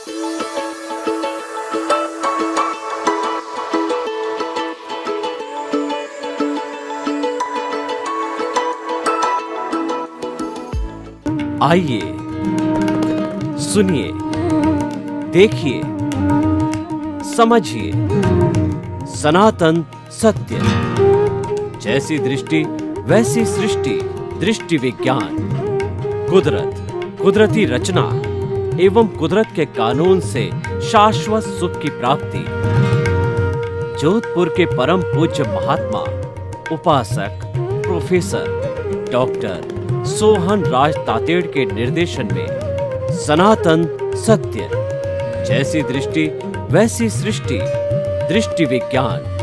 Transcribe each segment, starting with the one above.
आइए, सुनिए, देखिए, समझिए सनातन सत्य। जैसी दृष्टि वैसी सृष्टि, दृष्टि विज्ञान। कुदरत, कुदरती रचना एवं कुदरत के कानून से शाश्वत सुख की प्राप्ति। जोधपुर के परम पूज्य महात्मा उपासक प्रोफेसर डॉक्टर सोहन राज तातेड़ के निर्देशन में सनातन सत्य। जैसी दृष्टि वैसी सृष्टि, दृष्टि विज्ञान।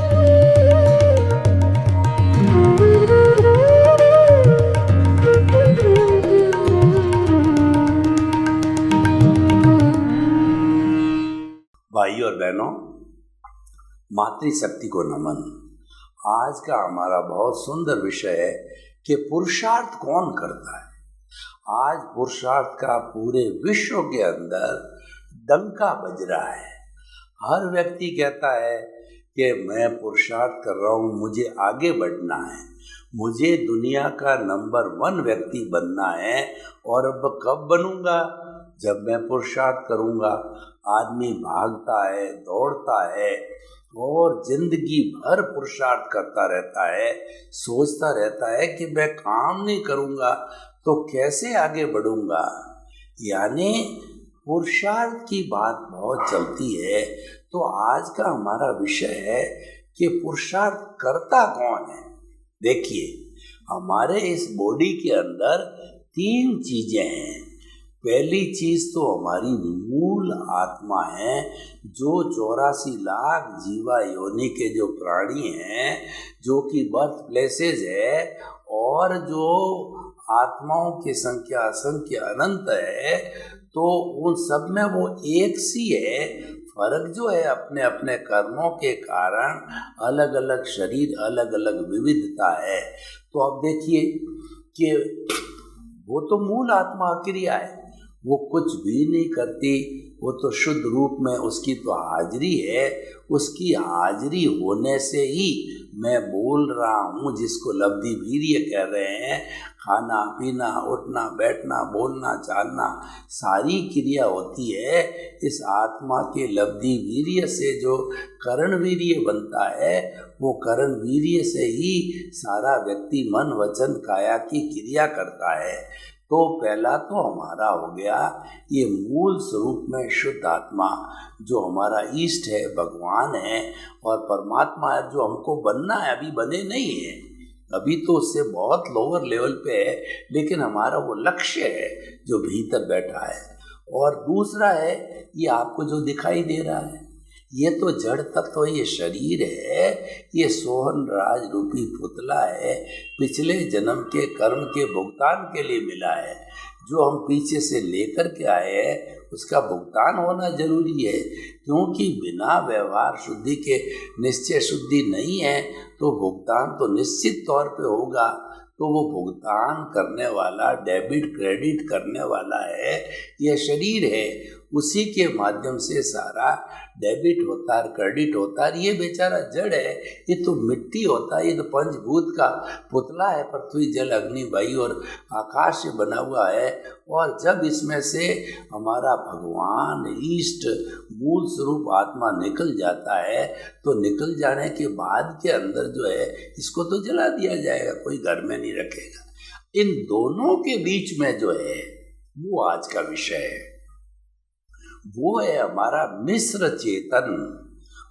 भाइयों और बहनों, मातृशक्ति को नमन। आज का हमारा बहुत सुंदर विषय है कि पुरुषार्थ कौन करता है। आज पुरुषार्थ का पूरे विश्व के अंदर डंका बज रहा है। हर व्यक्ति कहता है कि मैं पुरुषार्थ कर रहा हूँ, मुझे आगे बढ़ना है, मुझे दुनिया का नंबर 1 व्यक्ति बनना है। और अब कब बनूंगा? जब मैं पुरुषार्थ करूंगा। आदमी भागता है, दौड़ता है और जिंदगी भर पुरुषार्थ करता रहता है, सोचता रहता है कि मैं काम नहीं करूंगा तो कैसे आगे बढ़ूंगा। यानी पुरुषार्थ की बात बहुत चलती है। तो आज का हमारा विषय है कि पुरुषार्थ करता कौन है। देखिए, हमारे इस बॉडी के अंदर 3 चीजें हैं। पहली चीज तो हमारी मूल आत्मा है, जो 84 लाख जीवा योनि के जो प्राणी हैं, जो कि बर्थ प्लेसेस है, और जो आत्माओं की संख्या असंख्य अनंत है। तो उन सब में वो एक सी है। फर्क जो है अपने अपने कर्मों के कारण अलग अलग शरीर, अलग अलग विविधता है। तो अब देखिए कि वो तो मूल आत्मा क्रिया है, वो कुछ भी नहीं करती, वो तो शुद्ध रूप में उसकी तो हाजिरी है। उसकी हाजिरी होने से ही मैं बोल रहा हूँ, जिसको लब्धि वीर्य कह रहे हैं। खाना पीना, उठना बैठना, बोलना चालना, सारी क्रिया होती है इस आत्मा के लब्धि वीर्य से। जो करण वीर्य बनता है, वो करण वीर्य से ही सारा व्यक्ति मन वचन काया की क्रिया करता है। तो पहला तो हमारा हो गया ये मूल स्वरूप में शुद्ध आत्मा, जो हमारा ईष्ट है, भगवान है और परमात्मा है, जो हमको बनना है। अभी बने नहीं है, अभी तो उससे बहुत लोअर लेवल पे है, लेकिन हमारा वो लक्ष्य है जो भीतर बैठा है। और दूसरा है ये आपको जो दिखाई दे रहा है, ये तो जड़ तत्व, ये शरीर है, ये सोहन राज रूपी पुतला है, पिछले जन्म के कर्म के भुगतान के लिए मिला है। जो हम पीछे से लेकर के आए हैं उसका भुगतान होना जरूरी है, क्योंकि बिना व्यवहार शुद्धि के निश्चय शुद्धि नहीं है। तो भुगतान तो निश्चित तौर पे होगा। तो वो भुगतान करने वाला, डेबिट क्रेडिट करने वाला है, यह शरीर है। उसी के माध्यम से सारा डेबिट होता है, क्रेडिट होता है। ये बेचारा जड़ है, ये तो मिट्टी होता है, ये तो पंचभूत का पुतला है, पृथ्वी जल अग्नि वायु और आकाश से बना हुआ है। और जब इसमें से हमारा भगवान ईष्ट मूल स्वरूप आत्मा निकल जाता है, तो निकल जाने के बाद के अंदर जो है, इसको तो जला दिया जाएगा, कोई घर में नहीं रखेगा। इन दोनों के बीच में जो है वो आज का विषय है। वो है हमारा मिश्र चेतन।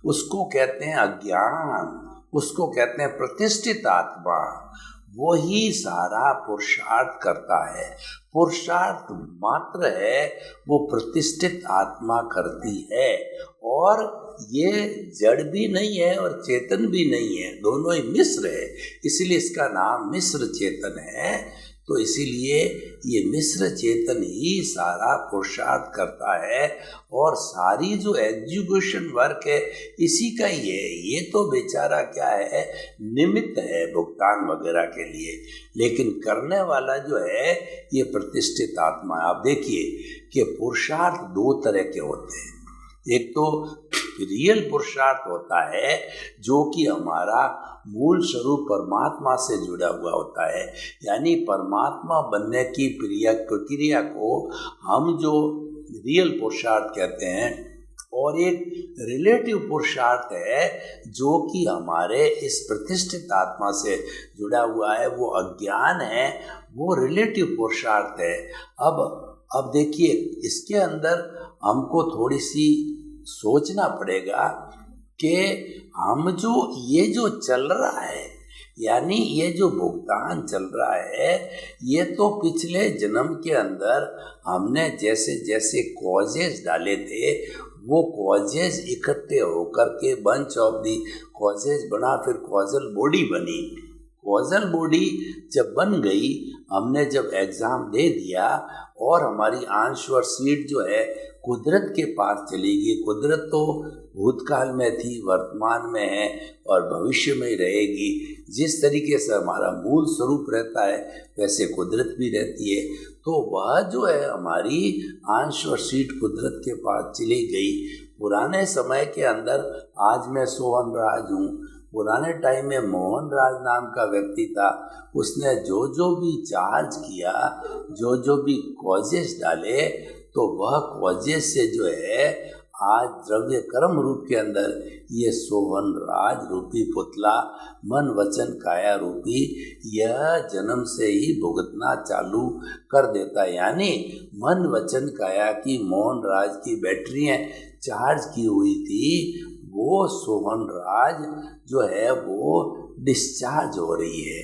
उसको कहते हैं अज्ञान, उसको कहते हैं प्रतिष्ठित आत्मा। वही सारा पुरुषार्थ करता है। पुरुषार्थ मात्र है वो प्रतिष्ठित आत्मा करती है। और ये जड़ भी नहीं है और चेतन भी नहीं है, दोनों ही मिश्र है। इसलिए इसका नाम मिश्र चेतन है। तो इसीलिए ये मिश्र चेतन ही सारा पुरुषार्थ करता है और सारी जो एजुकेशन वर्क है इसी का ही है। ये तो बेचारा क्या है, निमित्त है भुगतान वगैरह के लिए, लेकिन करने वाला जो है ये प्रतिष्ठित आत्मा है। आप देखिए कि पुरुषार्थ दो तरह के होते हैं। एक तो रियल पुरुषार्थ होता है जो कि हमारा मूल स्वरूप परमात्मा से जुड़ा हुआ होता है, यानी परमात्मा बनने की प्रक्रिया को हम जो रियल पुरुषार्थ कहते हैं। और एक रिलेटिव पुरुषार्थ है जो कि हमारे इस प्रतिष्ठित आत्मा से जुड़ा हुआ है, वो अज्ञान है, वो रिलेटिव पुरुषार्थ है। अब देखिए इसके अंदर हमको थोड़ी सी सोचना पड़ेगा कि हम ये जो चल रहा है, यानी ये जो भुगतान चल रहा है, ये तो पिछले जन्म के अंदर हमने जैसे जैसे कॉजेज डाले थे वो कॉजेज इकट्ठे होकर के बंच ऑफ दी कॉजेज बना, फिर कॉजल बॉडी बनी। कॉजल बॉडी जब बन गई, हमने जब एग्ज़ाम दे दिया और हमारी आंश और सीट जो है कुदरत के पास चली गई। कुदरत तो भूतकाल में थी, वर्तमान में है और भविष्य में ही रहेगी। जिस तरीके से हमारा मूल स्वरूप रहता है वैसे कुदरत भी रहती है। तो वह जो है हमारी आंश और सीट कुदरत के पास चली गई। पुराने समय के अंदर आज मैं सोहन राज हूँ, पुराने टाइम में मोहन राज नाम का व्यक्ति था। उसने जो जो भी चार्ज किया, जो जो भी कॉजेस डाले, तो वह कॉजेस से जो है आज द्रव्य कर्म रूप के अंदर ये सोहन राज रूपी पुतला मन वचन काया रूपी यह जन्म से ही भुगतना चालू कर देता है। यानी मन वचन काया की मोहन राज की बैटरियाँ चार्ज की हुई थी, वो सोहन राज जो है वो डिस्चार्ज हो रही है।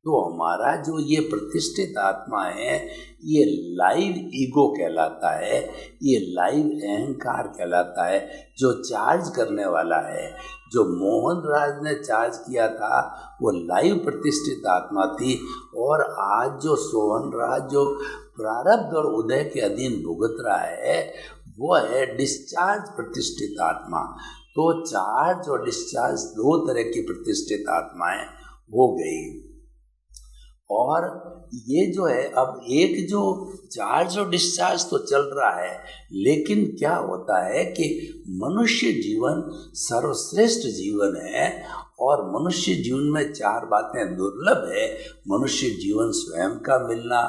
तो हमारा जो ये प्रतिष्ठित आत्मा है ये लाइव ईगो कहलाता है, ये लाइव अहंकार कहलाता है, जो चार्ज करने वाला है। जो मोहन राज ने चार्ज किया था वो लाइव प्रतिष्ठित आत्मा थी, और आज जो सोहन राज जो प्रारब्ध और उदय के अधीन भुगत रहा है वो है डिस्चार्ज प्रतिष्ठित आत्मा। तो चार्ज और डिस्चार्ज दो तरह की प्रतिष्ठित आत्माएं हो गई। और ये जो है अब एक जो चार्ज और डिस्चार्ज तो चल रहा है, लेकिन क्या होता है कि मनुष्य जीवन सर्वश्रेष्ठ जीवन है और मनुष्य जीवन में चार बातें दुर्लभ है। मनुष्य जीवन स्वयं का मिलना,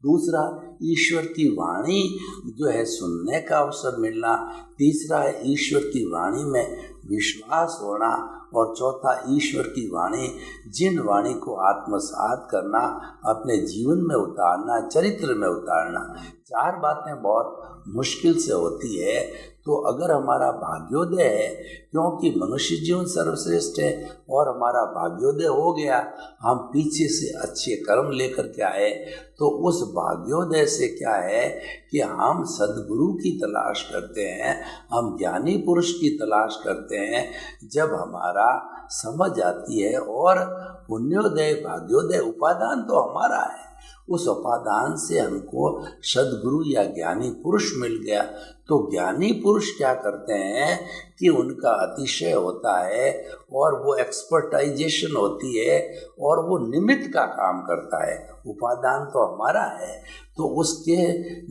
दूसरा ईश्वर की वाणी जो है सुनने का अवसर मिलना, तीसरा है ईश्वर की वाणी में विश्वास होना, और चौथा ईश्वर की वाणी जिन वाणी को आत्मसात करना, अपने जीवन में उतारना, चरित्र में उतारना। चार बातें बहुत मुश्किल से होती है। तो अगर हमारा भाग्योदय है, क्योंकि मनुष्य जीवन सर्वश्रेष्ठ है और हमारा भाग्योदय हो गया, हम पीछे से अच्छे कर्म लेकर के आए, तो उस भाग्योदय से क्या है कि हम सद्गुरु की तलाश करते हैं, हम ज्ञानी पुरुष की तलाश करते हैं। जब हमारा समझ आती है, और पुण्योदय भाग्योदय उपादान तो हमारा है, उस उपादान से हमको सद्गुरु या ज्ञानी पुरुष मिल गया। तो ज्ञानी पुरुष क्या करते हैं कि उनका अतिशय होता है और वो एक्सपर्टाइजेशन होती है और वो निमित्त का काम करता है। उपादान तो हमारा है, तो उसके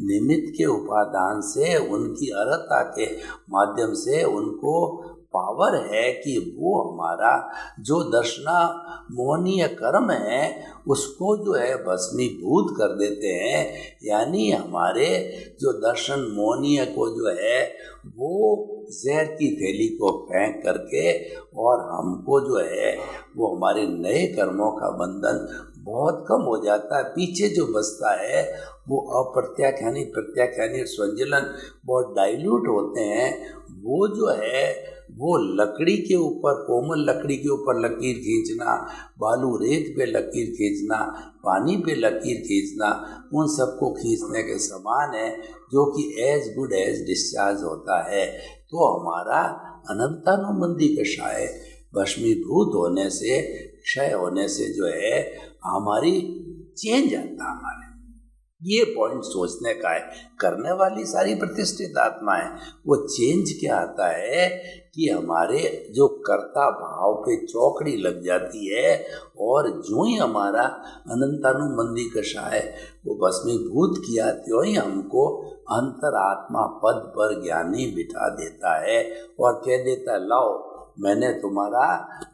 निमित्त के उपादान से, उनकी अर्हता के माध्यम से उनको पावर है कि वो हमारा जो दर्शना मोहनीय कर्म है उसको जो है भस्मीभूत कर देते हैं। यानी हमारे जो दर्शन मोहनीय को जो है वो जहर की थैली को फेंक करके, और हमको जो है वो हमारे नए कर्मों का बंधन बहुत कम हो जाता है। पीछे जो बचता है वो अप्रत्याख्यानी प्रत्याख्यानी संजलन बहुत डाइल्यूट होते हैं। वो जो है वो लकड़ी के ऊपर, कोमल लकड़ी के ऊपर लकीर खींचना, बालू रेत पे लकीर खींचना, पानी पे लकीर खींचना, उन सबको खींचने के समान है, जो कि एज गुड एज डिस्चार्ज होता है। तो हमारा अनंतानुबंधी कषाय भस्मीभूत होने से, क्षय होने से जो है हमारी चेंज आता हमारे। ये पॉइंट सोचने का है। करने वाली सारी प्रतिष्ठित आत्मा है, वो चेंज क्या आता है कि हमारे जो कर्ता भाव पे चौकड़ी लग जाती है और जो ही हमारा अनंतानुबंधी कषाय वो भस्मीभूत किया त्यों ही हमको अंतरात्मा पद पर ज्ञानी बिठा देता है और कह देता है लाओ मैंने तुम्हारा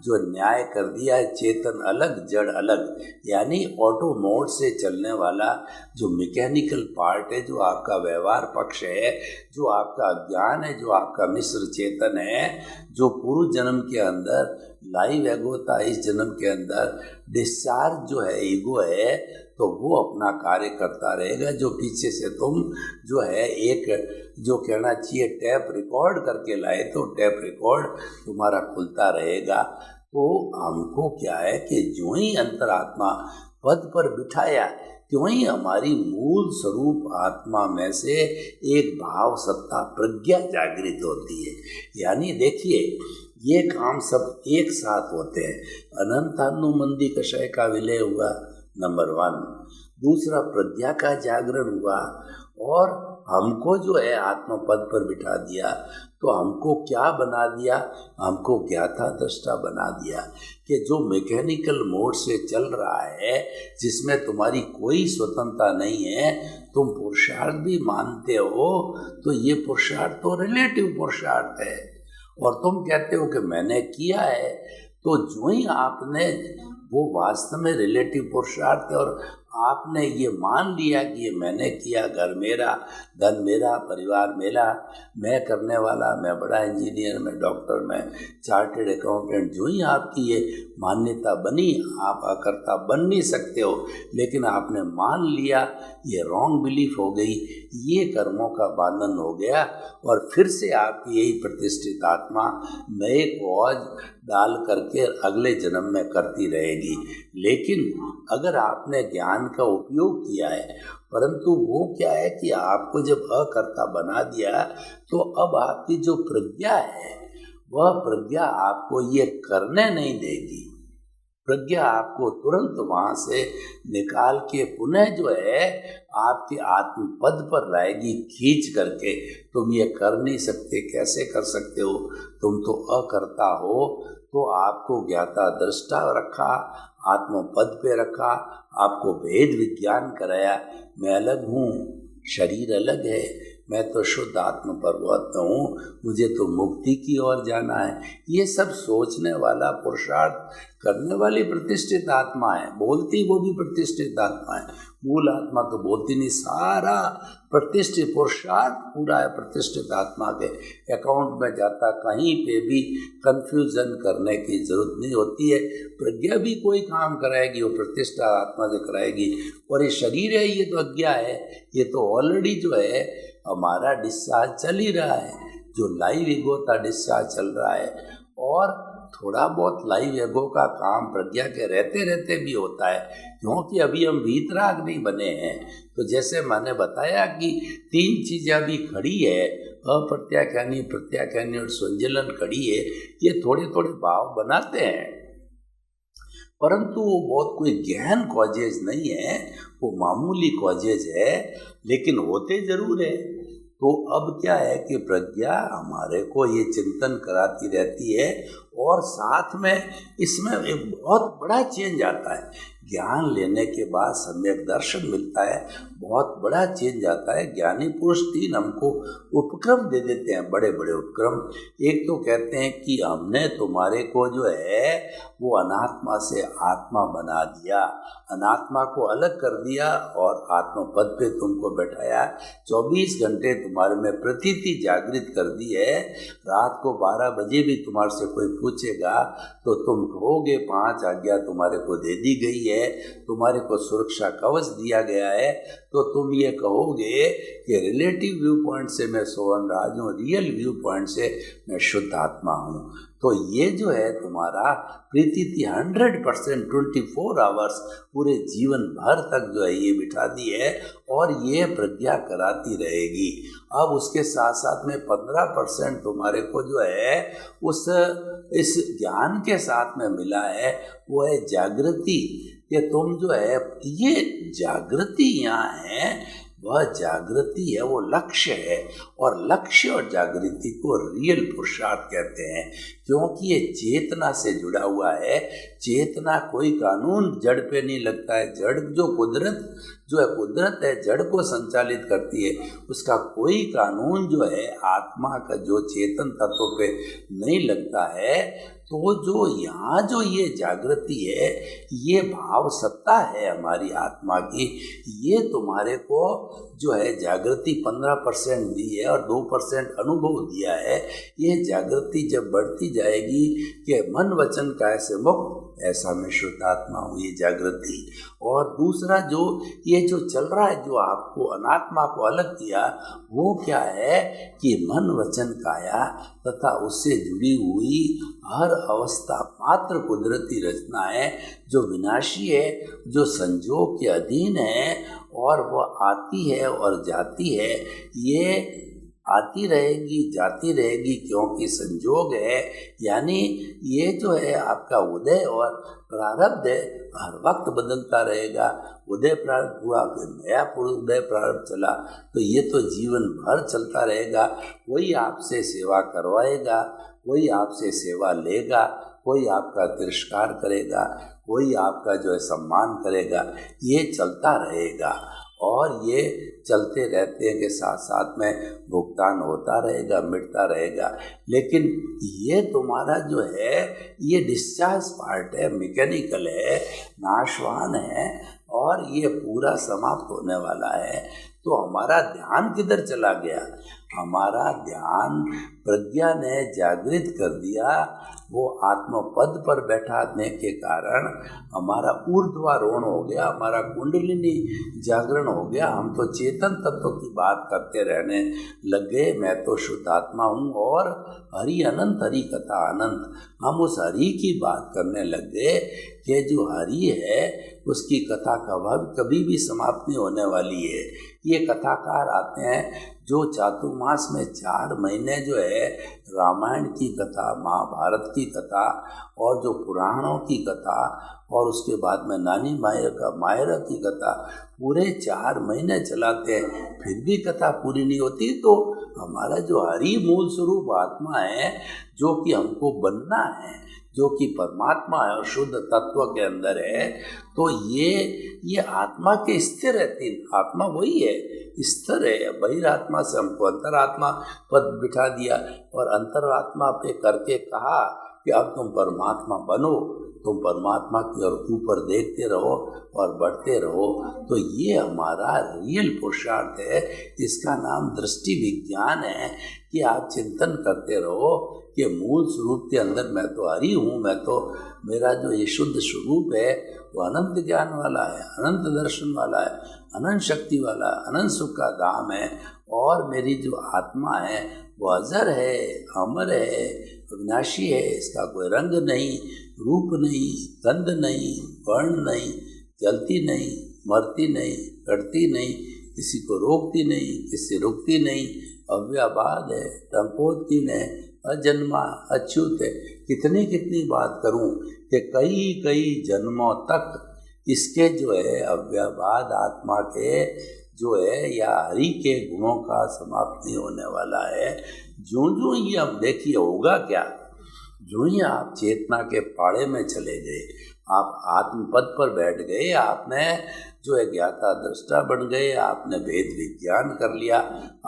जो न्याय कर दिया है, चेतन अलग जड़ अलग, यानी ऑटो मोड से चलने वाला जो मैकेनिकल पार्ट है, जो आपका व्यवहार पक्ष है, जो आपका ज्ञान है, जो आपका मिश्र चेतन है, जो पूर्व जन्म के अंदर लाइव ईगो था, इस जन्म के अंदर डिस्चार्ज जो है ईगो है, तो वो अपना कार्य करता रहेगा। जो पीछे से तुम जो है एक जो कहना चाहिए टैप रिकॉर्ड करके लाए, तो टैप रिकॉर्ड तुम्हारा खुलता रहेगा। तो हमको क्या है कि जो ही अंतरात्मा पद पर बिठाया त्यों ही हमारी मूल स्वरूप आत्मा में से एक भाव सत्ता प्रज्ञा जागृत होती है। यानी देखिए ये काम सब एक साथ होते हैं। अनंतानुबंधी कषाय का विलय हुआ नंबर 1, दूसरा प्रज्ञा का जागरण हुआ और हमको जो है आत्मा पद पर बिठा दिया। तो हमको क्या बना दिया, हमको ज्ञाता दृष्टा बना दिया कि जो मैकेनिकल मोड से चल रहा है, जिसमें तुम्हारी कोई स्वतंत्रता नहीं है, तुम पुरुषार्थ भी मानते हो, तो ये पुरुषार्थ तो रिलेटिव पुरुषार्थ है और तुम कहते हो कि मैंने किया है। तो जो ही आपने वो वास्तव में रिलेटिव पुरुषार्थ है और आपने ये मान लिया कि ये मैंने किया, घर मेरा, धन मेरा, परिवार मेरा, मैं करने वाला, मैं बड़ा इंजीनियर, मैं डॉक्टर, मैं चार्टेड अकाउंटेंट, जो ही आपकी ये मान्यता बनी, आप अकर्ता बन नहीं सकते हो, लेकिन आपने मान लिया, ये रॉन्ग बिलीफ हो गई, ये कर्मों का बंधन हो गया और फिर से आपकी यही प्रतिष्ठित आत्मा नए कौज डाल करके अगले जन्म में करती रहेगी। लेकिन अगर आपने ज्ञान का उपयोग किया है, परंतु वो क्या है कि आपको जब अकर्ता बना दिया, तो अब आपकी जो प्रज्ञा है वह प्रज्ञा आपको ये करने नहीं देगी। प्रज्ञा आपको तुरंत वहाँ से निकाल के पुनः जो है आपके आत्म पद पर लाएगी खींच करके। तुम ये कर नहीं सकते, कैसे कर सकते हो, तुम तो अकर्ता हो। तो आपको ज्ञाता दृष्टा रखा, आत्म पद पे रखा, आपको भेद विज्ञान कराया, मैं अलग हूँ, शरीर अलग है, मैं तो शुद्ध आत्म परमात्मा हूँ, मुझे तो मुक्ति की ओर जाना है। ये सब सोचने वाला पुरुषार्थ करने वाली प्रतिष्ठित आत्मा है। बोलती वो भी प्रतिष्ठित आत्मा है, मूल आत्मा तो बोलती नहीं। सारा प्रतिष्ठित पुरुषार्थ पूरा है प्रतिष्ठित आत्मा के अकाउंट में जाता। कहीं पे भी कंफ्यूजन करने की जरूरत नहीं होती है। प्रज्ञा भी कोई काम कराएगी वो प्रतिष्ठा आत्मा से कराएगी। और ये शरीर है, ये तो अज्ञा है, ये तो ऑलरेडी जो है हमारा डिस्चार्ज चल ही रहा है। जो लाइव ईगो था डिस्चार्ज चल रहा है और थोड़ा बहुत लाइव ईगो का काम प्रज्ञा के रहते रहते भी होता है, क्योंकि अभी हम वीतराग नहीं बने हैं। तो जैसे मैंने बताया कि 3 चीज़ें अभी खड़ी है, अप्रत्याख्यानी, प्रत्याख्यानी और संजलन खड़ी है। ये थोड़े थोड़े भाव बनाते हैं, परंतु वो बहुत कोई गहन कॉजेज नहीं है, वो मामूली कॉजेज है, लेकिन होते जरूर है। तो अब क्या है कि प्रज्ञा हमारे को ये चिंतन कराती रहती है और साथ में इसमें एक बहुत बड़ा चेंज आता है। ज्ञान लेने के बाद सम्यक दर्शन मिलता है, बहुत बड़ा चेंज आता है। ज्ञानी पुरुष 3 हमको उपक्रम दे देते हैं, बड़े बड़े उपक्रम। एक तो कहते हैं कि हमने तुम्हारे को जो है वो अनात्मा से आत्मा बना दिया, अनात्मा को अलग कर दिया और आत्मा पद पे तुमको बैठाया। 24 घंटे तुम्हारे में प्रतीति जागृत कर दी है। रात को 12 बजे भी तुम्हारे से कोई पूछेगा तो तुम कहोगे 5 आज्ञा तुम्हारे को दे दी गई है, तुम्हारे को सुरक्षा कवच दिया गया है। तो तुम ये कहोगे कि रिलेटिव व्यू पॉइंट से मैं सोहन राज हूँ, रियल व्यू पॉइंट से मैं शुद्ध आत्मा हूँ। तो ये जो है तुम्हारा प्रीति 100% 24 आवर्स पूरे जीवन भर तक जो है ये बिठा दी है और ये प्रज्ञा कराती रहेगी। अब उसके साथ साथ में 15% तुम्हारे को जो है इस ज्ञान के साथ में मिला है, वो है जागृति। कि तुम जो है ये जागृति यहाँ है, वह जागृति है, वो लक्ष्य है। और लक्ष्य और जागृति को रियल पुरुषार्थ कहते हैं, क्योंकि ये चेतना से जुड़ा हुआ है। चेतना कोई कानून जड़ पे नहीं लगता है। जड़ जो कुदरत है जड़ को संचालित करती है, उसका कोई कानून जो है आत्मा का जो चेतन तत्व पे नहीं लगता है। तो जो यहाँ जो ये जागृति है, ये भाव सत्ता है हमारी आत्मा की, ये तुम्हारे को जो है जागृति 15% दी है और 2% अनुभव दिया है। ये जागृति जब बढ़ती जाएगी कि मन वचन काय से मुक्त, ऐसा मैं शुद्ध आत्मा हूँ, ये जागृति। और दूसरा जो ये जो चल रहा है, जो आपको अनात्मा को अलग किया, वो क्या है कि मन वचन काया तथा उससे जुड़ी हुई हर अवस्था मात्र कुदरती रचना है, जो विनाशी है, जो संजोग के अधीन है, और वह आती है और जाती है। ये आती रहेगी जाती रहेगी क्योंकि संजोग है। यानी ये जो है आपका उदय और प्रारब्ध है, हर वक्त बदलता रहेगा। उदय प्रारब्ध हुआ, फिर नया उदय प्रारब्ध चला, तो ये तो जीवन भर चलता रहेगा। कोई आपसे सेवा करवाएगा, कोई आपसे सेवा लेगा, कोई आपका तिरस्कार करेगा, कोई आपका जो है सम्मान करेगा। ये चलता रहेगा और ये चलते रहते हैं के साथ साथ में भुगतान होता रहेगा, मिटता रहेगा। लेकिन ये तुम्हारा जो है ये डिस्चार्ज पार्ट है, मैकेनिकल है, नाशवान है और ये पूरा समाप्त होने वाला है। तो हमारा ध्यान किधर चला गया? हमारा ध्यान प्रज्ञा ने जागृत कर दिया। वो आत्मपद पर बैठाने के कारण हमारा ऊर्ध्वारोहण हो गया, हमारा कुंडलिनी जागरण हो गया। हम तो चेतन तत्व की बात करते रहने लग गए। मैं तो शुद्ध आत्मा हूँ और हरि अनंत, हरि कथा अनंत। हम उस हरि की बात करने लग गए कि जो हरि है उसकी कथा कभी भी समाप्त नहीं होने वाली है। ये कथाकार आते हैं जो चातुर्मास में 4 महीने जो है रामायण की कथा, महाभारत की कथा और जो पुराणों की कथा और उसके बाद में नानी मायरा की कथा पूरे 4 महीने चलाते हैं, फिर भी कथा पूरी नहीं होती। तो हमारा जो हरि मूल स्वरूप आत्मा है, जो कि हमको बनना है, जो कि परमात्मा है और शुद्ध तत्व के अंदर है, तो ये आत्मा के स्थिर है। 3 आत्मा वही है, स्थिर है। बहिरात्मा से हमको अंतरात्मा पद बिठा दिया और अंतरात्मा पे करके कहा कि अब तुम परमात्मा बनो, तुम परमात्मा की ओर ऊपर देखते रहो और बढ़ते रहो। तो ये हमारा रियल पुरुषार्थ है। इसका नाम दृष्टि विज्ञान है कि आप चिंतन करते रहो कि मूल स्वरूप के अंदर मैं तो हरि हूँ, मैं तो मेरा जो ये शुद्ध स्वरूप है वो अनंत ज्ञान वाला है, अनंत दर्शन वाला है, अनंत शक्ति वाला, अनंत सुख का धाम है। और मेरी जो आत्मा है वो अजर है, अमर है, अविनाशी है। इसका कोई रंग नहीं, रूप नहीं, गंध नहीं, वर्ण नहीं, जलती नहीं, मरती नहीं, कटती नहीं, किसी को रोकती नहीं, किसी रुकती नहीं, अव्याबाद है, टंकोत्कीन है, अजन्मा, अच्युत है। कितनी बात करूं कि कई जन्मों तक इसके जो है अव्याबाद आत्मा के जो है या हरि के गुणों का समाप्त नहीं होने वाला है। जो ये हम देखिए होगा क्या, जो ही आप चेतना के पाड़े में चले गए, आप आत्मपद पर बैठ गए, आपने जो है ज्ञाता दृष्टा बन गए, आपने भेद विज्ञान कर लिया,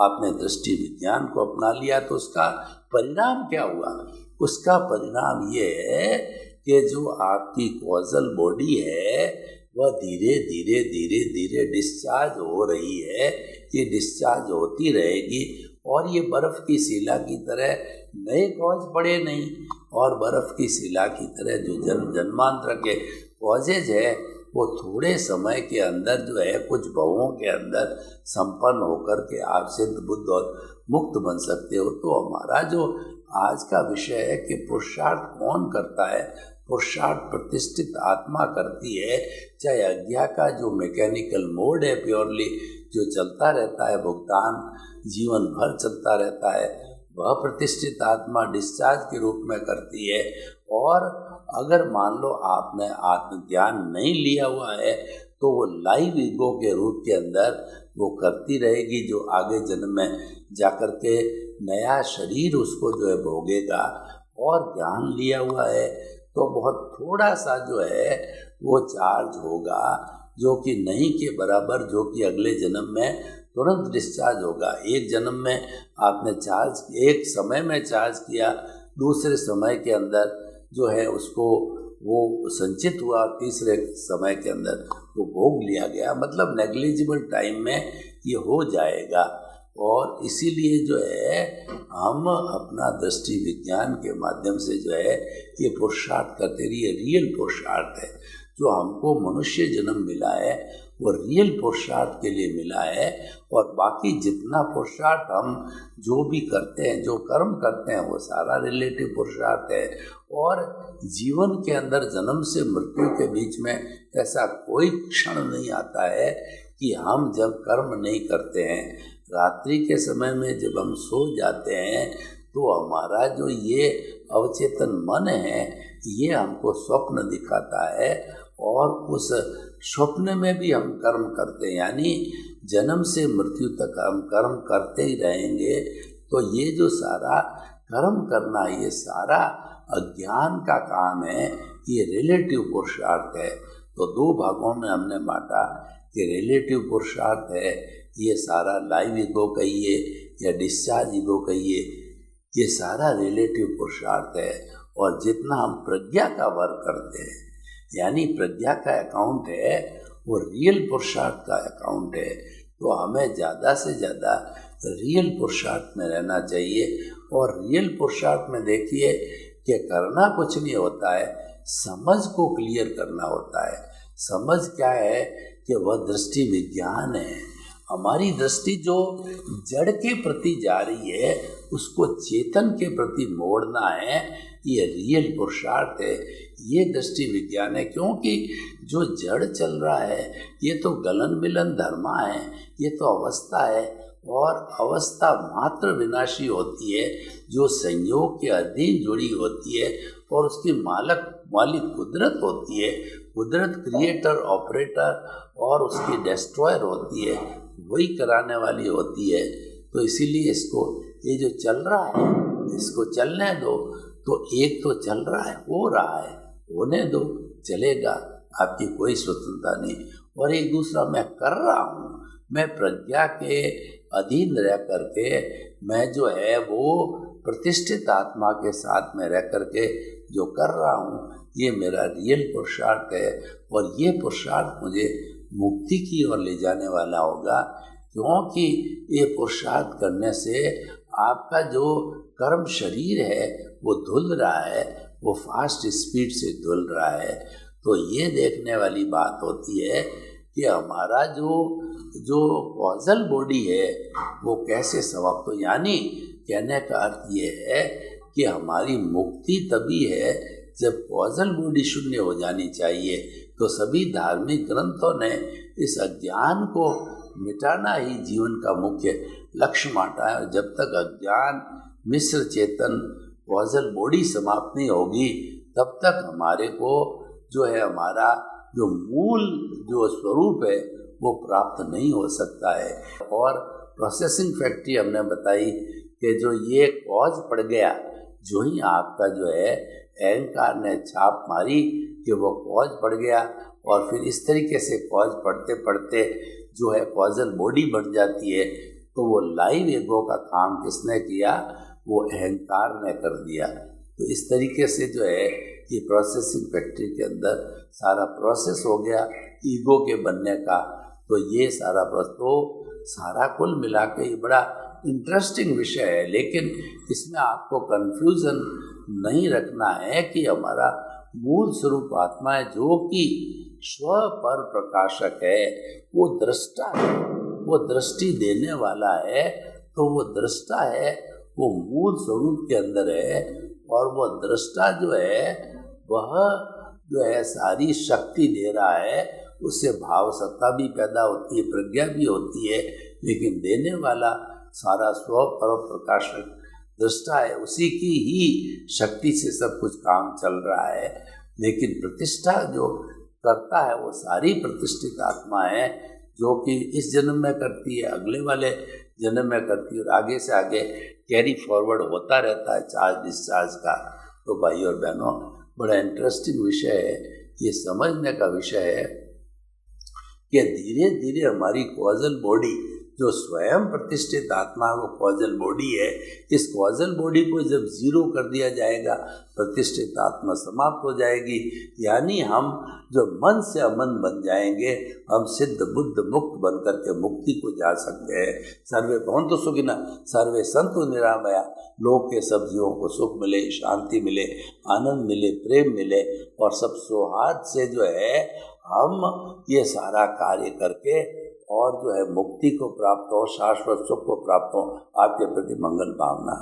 आपने दृष्टि विज्ञान को अपना लिया, तो उसका परिणाम क्या हुआ? उसका परिणाम ये है कि जो आपकी कॉजल बॉडी है वह धीरे धीरे डिस्चार्ज हो रही है। ये डिस्चार्ज होती रहेगी और ये बर्फ़ की शिला की तरह नए कॉज पड़े नहीं, और बर्फ़ की शिला की तरह जो जन्मांतर के कॉजेज है वो थोड़े समय के अंदर जो है कुछ भवों के अंदर संपन्न होकर के आप सिद्ध बुद्ध और मुक्त बन सकते हो। तो हमारा जो आज का विषय है कि पुरुषार्थ कौन करता है। पुरुषार्थ प्रतिष्ठित आत्मा करती है, चाहे अज्ञा का जो मैकेनिकल मोड है प्योरली जो चलता रहता है, भुगतान जीवन भर चलता रहता है, वह प्रतिष्ठित आत्मा डिस्चार्ज के रूप में करती है। और अगर मान लो आपने आत्मज्ञान नहीं लिया हुआ है तो वो लाइव ईगो के रूप के अंदर वो करती रहेगी, जो आगे जन्म में जाकर के नया शरीर उसको जो है भोगेगा। और ज्ञान लिया हुआ है तो बहुत थोड़ा सा जो है वो चार्ज होगा, जो कि नहीं के बराबर, जो कि अगले जन्म में तुरंत डिस्चार्ज होगा। एक जन्म में आपने चार्ज, एक समय में चार्ज किया, दूसरे समय के अंदर जो है उसको वो संचित हुआ, तीसरे समय के अंदर वो भोग लिया गया, मतलब नेग्लिजिबल टाइम में ये हो जाएगा। और इसीलिए जो है हम अपना दृष्टि विज्ञान के माध्यम से जो है ये पुरुषार्थ करते रहिए। रियल पुरुषार्थ है जो हमको मनुष्य जन्म मिला है, वो रियल पुरुषार्थ के लिए मिला है। और बाकी जितना पुरुषार्थ हम जो भी करते हैं, जो कर्म करते हैं, वो सारा रिलेटिव पुरुषार्थ है। और जीवन के अंदर जन्म से मृत्यु के बीच में ऐसा कोई क्षण नहीं आता है कि हम जब कर्म नहीं करते हैं। रात्रि के समय में जब हम सो जाते हैं तो हमारा जो ये अवचेतन मन है ये हमको स्वप्न दिखाता है, और उस स्वप्न में भी हम कर्म करते हैं, यानी जन्म से मृत्यु तक हम कर्म करते ही रहेंगे। तो ये जो सारा कर्म करना, ये सारा अज्ञान का काम है, ये रिलेटिव पुरुषार्थ है। तो दो भागों में हमने बांटा कि रिलेटिव पुरुषार्थ है, ये सारा लाइव ईगो कहिए या डिस्चार्ज ईगो कहिए, ये सारा रिलेटिव पुरुषार्थ है। और जितना हम प्रज्ञा का वर्क करते हैं, यानी प्रज्ञा का अकाउंट है, वो रियल पुरुषार्थ का अकाउंट है। तो हमें ज़्यादा से ज़्यादा रियल पुरुषार्थ में रहना चाहिए। और रियल पुरुषार्थ में देखिए कि करना कुछ नहीं होता है, समझ को क्लियर करना होता है। समझ क्या है कि वह दृष्टि विज्ञान है। हमारी दृष्टि जो जड़ के प्रति जा रही है उसको चेतन के प्रति मोड़ना है, ये रियल पुरुषार्थ है, ये दृष्टि विज्ञान है। क्योंकि जो जड़ चल रहा है ये तो गलन मिलन धर्मा है, ये तो अवस्था है, और अवस्था मात्र विनाशी होती है, जो संयोग के अधीन जुड़ी होती है, और उसकी मालिक कुदरत होती है। कुदरत क्रिएटर, ऑपरेटर और उसकी डिस्ट्रॉयर होती है, वही कराने वाली होती है। तो इसीलिए इसको, ये जो चल रहा है इसको चलने दो। तो एक तो चल रहा है, हो रहा है, होने दो, चलेगा, आपकी कोई स्वतंत्रता नहीं। और एक दूसरा मैं कर रहा हूँ, मैं प्रज्ञा के अधीन रह करके, मैं जो है वो प्रतिष्ठित आत्मा के साथ में रह करके जो कर रहा हूँ, ये मेरा रियल पुरुषार्थ है। और ये पुरुषार्थ मुझे मुक्ति की ओर ले जाने वाला होगा। क्योंकि ये पुरुषार्थ करने से आपका जो कर्म शरीर है वो धुल रहा है, वो फास्ट स्पीड से धुल रहा है। तो ये देखने वाली बात होती है कि हमारा जो कॉजल बॉडी है वो कैसे समाप्त हो। यानी कहने का अर्थ ये है कि हमारी मुक्ति तभी है जब कॉजल बॉडी शून्य हो जानी चाहिए। तो सभी धार्मिक ग्रंथों ने इस अज्ञान को मिटाना ही जीवन का मुख्य लक्ष्य माना है। जब तक अज्ञान मिश्र चेतन कॉजल बॉडी समाप्त नहीं होगी, तब तक हमारे को जो है हमारा जो मूल जो स्वरूप है वो प्राप्त नहीं हो सकता है। और प्रोसेसिंग फैक्ट्री हमने बताई कि जो ये कॉज पड़ गया, जो ही आपका जो है अहंकार ने छाप मारी कि वो कॉज पड़ गया, और फिर इस तरीके से कॉज पढ़ते पढ़ते जो है कॉजल बॉडी बन जाती है। तो वो लाइव ईगो का काम किसने किया? वो अहंकार ने कर दिया। तो इस तरीके से जो है ये प्रोसेसिंग फैक्ट्री के अंदर सारा प्रोसेस हो गया ईगो के बनने का। तो ये सारा तो सारा कुल मिला के ये बड़ा इंटरेस्टिंग विषय है, लेकिन इसमें आपको कंफ्यूजन नहीं रखना है कि हमारा मूल स्वरूप आत्मा है, जो कि स्व पर प्रकाशक है, वो दृष्टा है, वो दृष्टि देने वाला है। तो वो दृष्टा है वो मूल स्वरूप के अंदर है, और वो दृष्टा जो है वह जो है सारी शक्ति दे रहा है, उससे भाव सत्ता भी पैदा होती है, प्रज्ञा भी होती है, लेकिन देने वाला सारा स्व पर प्रकाशक दृष्टा है, उसी की ही शक्ति से सब कुछ काम चल रहा है। लेकिन प्रतिष्ठा जो करता है वो सारी प्रतिष्ठित आत्मा है, जो कि इस जन्म में करती है, अगले वाले जन्म में करती है, और आगे से आगे कैरी फॉरवर्ड होता रहता है चार्ज डिस्चार्ज का। तो भाई और बहनों, बड़ा इंटरेस्टिंग विषय है, ये समझने का विषय है कि धीरे धीरे हमारी कॉजल बॉडी जो स्वयं प्रतिष्ठित आत्मा वो कॉजल बॉडी है, इस कॉजल बॉडी को जब जीरो कर दिया जाएगा, प्रतिष्ठित आत्मा समाप्त हो जाएगी, यानी हम जो मन से अमन बन जाएंगे, हम सिद्ध बुद्ध मुक्त बन करके मुक्ति को जा सकते हैं। सर्वे भवन्तु सुखिनः सर्वे सन्तु निरामया, लोक के सब जीवों को सुख मिले, शांति मिले, आनंद मिले, प्रेम मिले, और सब सौहार्द से जो है हम ये सारा कार्य करके और जो है मुक्ति को प्राप्त हो, शाश्वत सुख को प्राप्त हो। आपके प्रति मंगल भावना।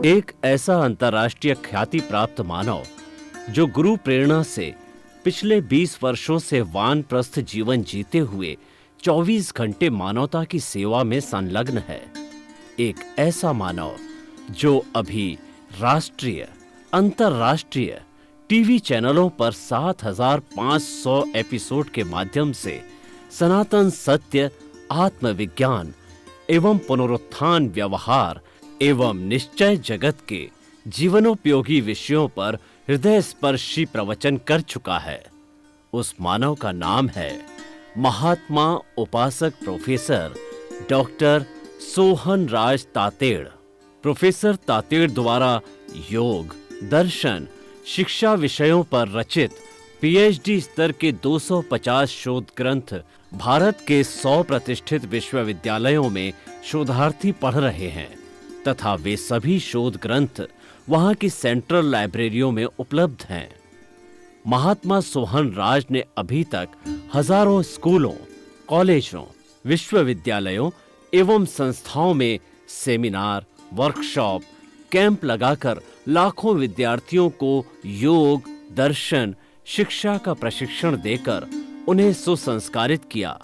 एक ऐसा अंतर्राष्ट्रीय ख्याति प्राप्त मानव जो गुरु प्रेरणा से पिछले 20 वर्षों से वानप्रस्थ जीवन जीते हुए 24 घंटे मानवता की सेवा में संलग्न है। एक ऐसा मानव जो अभी राष्ट्रीय, अंतर्राष्ट्रीय टीवी चैनलों पर 7,500 एपिसोड के माध्यम से सनातन सत्य, आत्मविज्ञान एवं पुनरुत्थान, व्यवहार एवं निश्चय जगत के जीवनोपयोगी विषयों पर हृदय स्पर्शी प्रवचन कर चुका है। उस मानव का नाम है महात्मा उपासक प्रोफेसर डॉक्टर सोहन राज तातेड़। प्रोफेसर तातेड़ द्वारा योग, दर्शन, शिक्षा विषयों पर रचित पीएचडी स्तर के 250 शोध ग्रंथ भारत के 100 प्रतिष्ठित विश्वविद्यालयों में शोधार्थी पढ़ रहे हैं, तथा वे सभी शोध ग्रंथ वहां की सेंट्रल लाइब्रेरियों में उपलब्ध हैं। महात्मा सोहन राज ने अभी तक हजारों स्कूलों, कॉलेजों, विश्वविद्यालयों एवं संस्थाओं में सेमिनार, वर्कशॉप, कैंप लगाकर लाखों विद्यार्थियों को योग, दर्शन, शिक्षा का प्रशिक्षण देकर उन्हें सुसंस्कारित किया।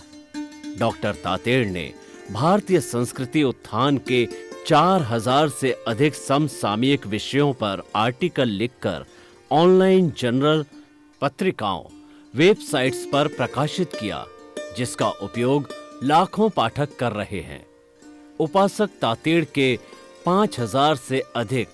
डॉक्टर तातेड़ ने भारतीय संस्कृति उत्थान के 4000 से अधिक समसामयिक विषयों पर आर्टिकल लिखकर ऑनलाइन जर्नल, पत्रिकाओं, वेबसाइट्स पर प्रकाशित किया, जिसका उपयोग लाखों पाठक कर रहे हैं। उपासक तातेड़ के 5000 से अधिक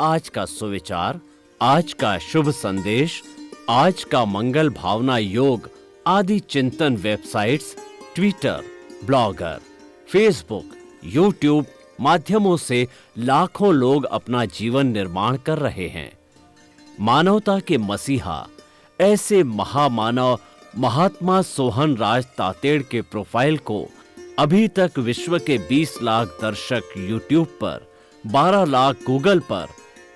आज का सुविचार, आज का शुभ संदेश, आज का मंगल भावना योग आदि चिंतन websites, Twitter, blogger, Facebook, YouTube माध्यमों से लाखों लोग अपना जीवन निर्माण कर रहे हैं। मानवता के मसीहा ऐसे महामानव महात्मा सोहन राज तातेड़ के प्रोफाइल को अभी तक विश्व के 20 लाख दर्शक यूट्यूब पर, 12 लाख गूगल पर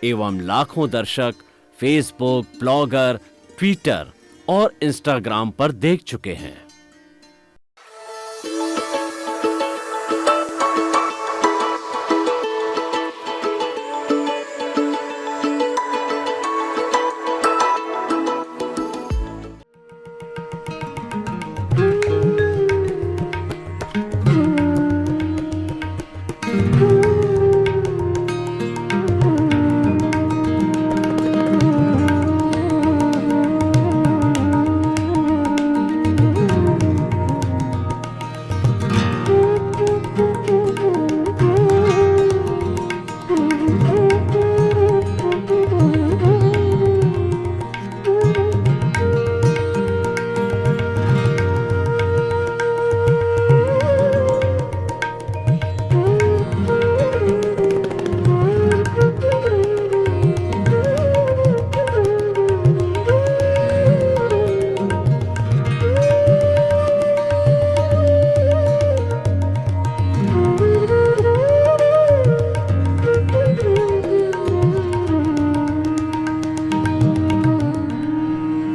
एवं लाखों दर्शक फेसबुक, ब्लॉगर, ट्विटर और इंस्टाग्राम पर देख चुके हैं।